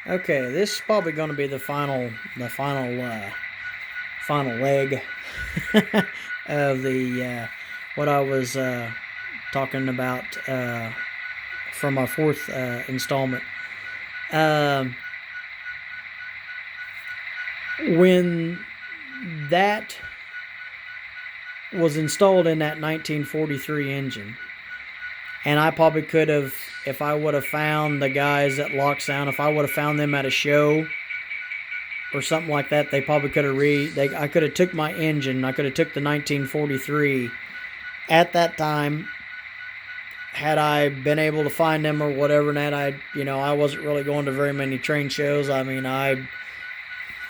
Okay, this is probably going to be final leg of the what I was talking about from our fourth installment. Um, when that was installed in that 1943 engine, and I probably could have, if I would have found the guys at Lock Sound, if I would have found them at a show or something like that, they probably could have I could have took my engine, I could have took the 1943 at that time, had I been able to find them or whatever. And that I wasn't really going to very many train shows. I mean, I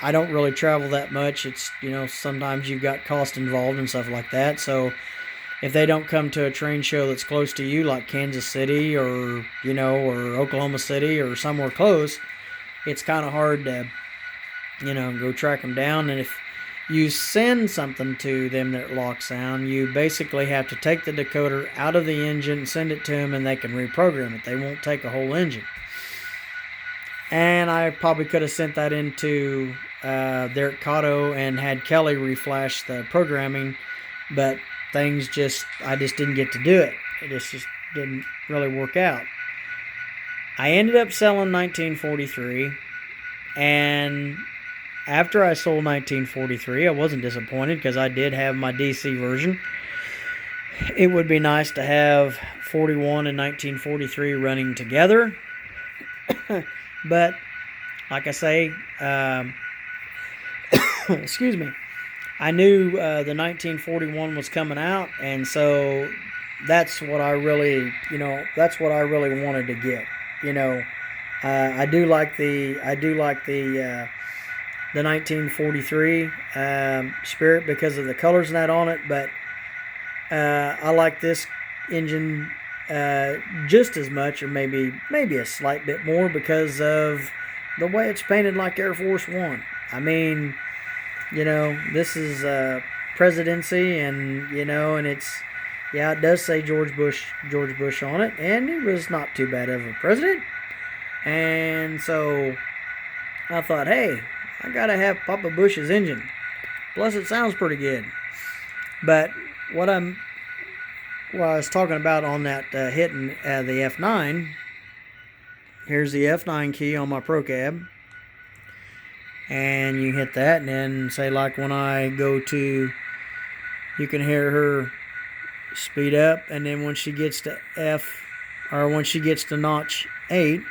don't really travel that much. It's, sometimes you've got cost involved and stuff like that. So if they don't come to a train show that's close to you, like Kansas City or Oklahoma City or somewhere close, it's kind of hard to, go track them down. And if you send something to them that lock sound, you basically have to take the decoder out of the engine and send it to them, and they can reprogram it. They won't take a whole engine. And I probably could have sent that into Derek Cotto and had Kelly reflash the programming, but I just didn't get to do it. It just didn't really work out. I ended up selling 1943, and after I sold 1943, I wasn't disappointed because I did have my DC version. It would be nice to have 41 and 1943 running together. But, like I say, excuse me, I knew the 1941 was coming out, and so that's what I really wanted to get. I do like the 1943 Spirit because of the colors and that on it, but I like this engine just as much, or maybe a slight bit more, because of the way it's painted like Air Force One. I mean, this is presidency, and and it does say George Bush on it, and he was not too bad of a president. And so I thought, hey, I gotta have Papa Bush's engine. Plus, it sounds pretty good. But what I was talking about on that hitting the F9. Here's the F9 key on my Pro Cab, and you hit that, and then say, like, when I go to, you can hear her speed up, and then when she gets to when she gets to notch 8,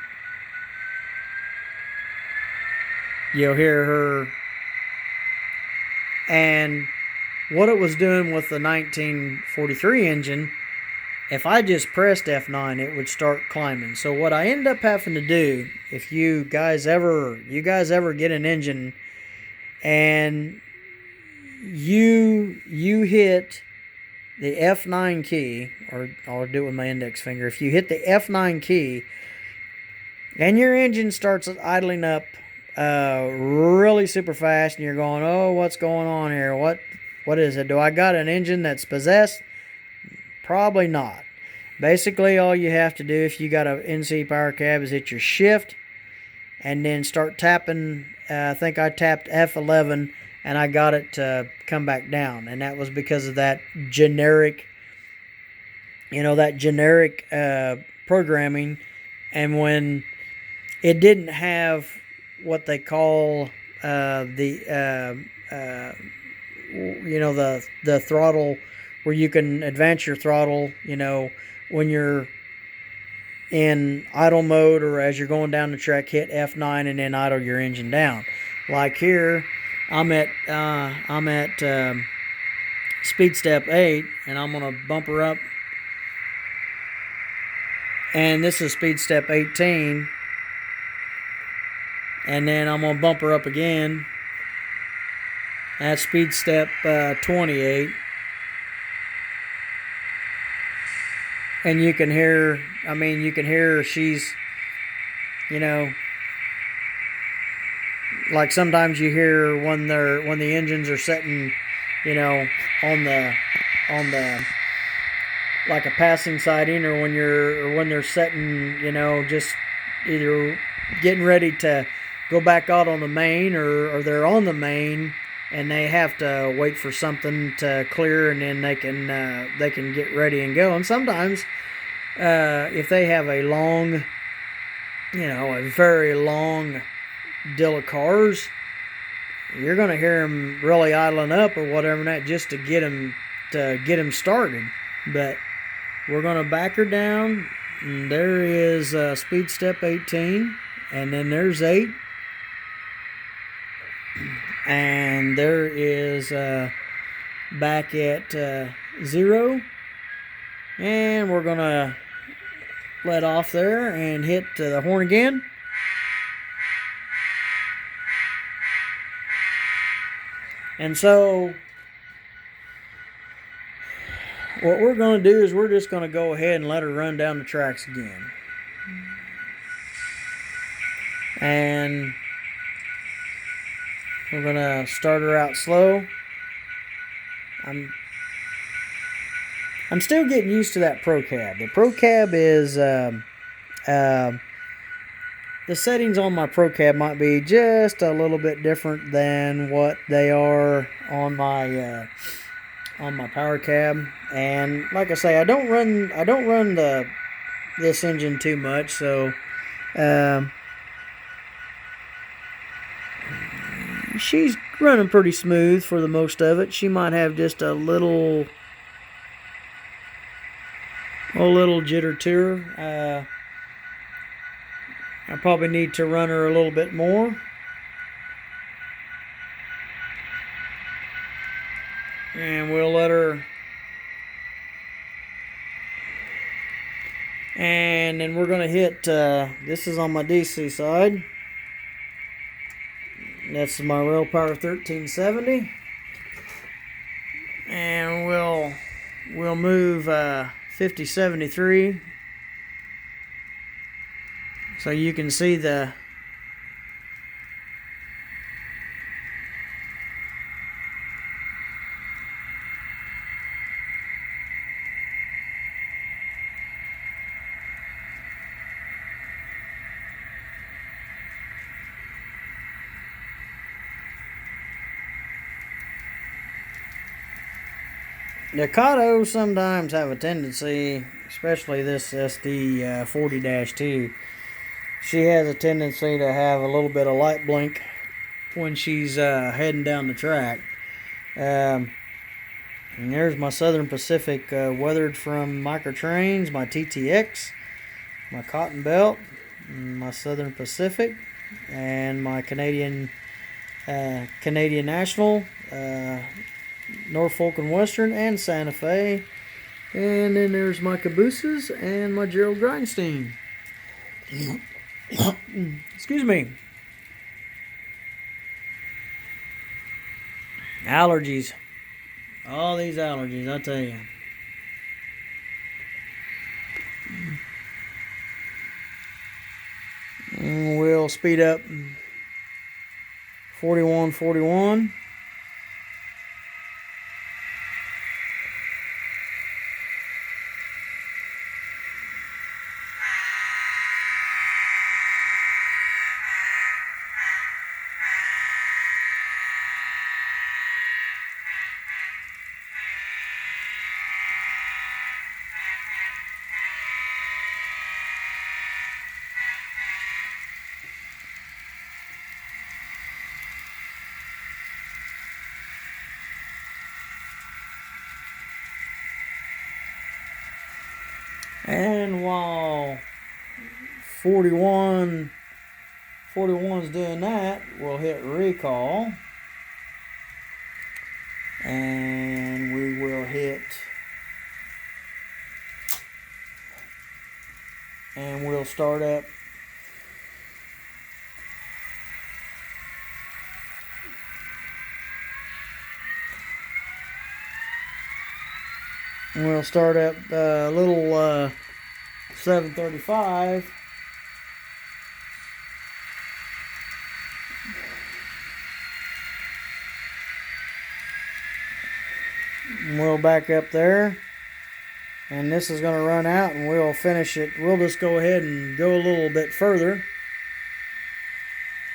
you'll hear her. And what it was doing with the 1943 engine, if I just pressed F9, it would start climbing. So what I ended up having to do, if you guys ever get an engine and you hit the F9 key, or I'll do it with my index finger. If you hit the F9 key and your engine starts idling up really super fast, and you're going, oh, what's going on here? What is it? Do I got an engine that's possessed? Probably not. Basically, all you have to do if you got an NC power cab is hit your shift and then start tapping. I think I tapped F11 and I got it to come back down. And that was because of that generic, programming. And when it didn't have what they call the throttle, where you can advance your throttle, when you're in idle mode, or as you're going down the track, hit F9 and then idle your engine down. Like here, I'm at speed step 8, and I'm going to bump her up. And this is speed step 18. And then I'm going to bump her up again. That's speed step 28. And you can hear she's, like sometimes you hear when the engines are setting, on the like a passing siding, or when they're setting, just either getting ready to go back out on the main, or they're on the main and they have to wait for something to clear, and then they can get ready and go. And sometimes if they have a long, a very long deal of cars, you're going to hear them really idling up or whatever that just to get them started. But we're going to back her down. And there is speed step 18, and then there's 8, and there is back at 0, and we're going to let off there and hit the horn again. And so what we're going to do is we're just going to go ahead and let her run down the tracks again. And we're going to start her out slow. I'm still getting used to that Pro Cab. The Pro Cab is the settings on my Pro Cab might be just a little bit different than what they are on my Power Cab. And like I say, I don't run this engine too much, so she's running pretty smooth for the most of it. She might have just a little jitter to her. I probably need to run her a little bit more. And we'll let her. And then we're going to hit, this is on my DC side. That's my Rail Power 1370. And we'll move 5073. So you can see the Kato sometimes have a tendency, especially this SD 40-2, she has a tendency to have a little bit of light blink when she's heading down the track. And there's my Southern Pacific weathered from Microtrains, my TTX, my Cotton Belt, my Southern Pacific, and my Canadian National, Norfolk and Western, and Santa Fe. And then there's my Cabooses and my Gerald Grindstein. Excuse me. Allergies. All these allergies, I tell you. And we'll speed up 41. And while 41's doing that, we'll hit recall. And we will hit, and we'll start up. And we'll start up a little 735. And we'll back up there. And this is going to run out, and we'll finish it. We'll just go ahead and go a little bit further.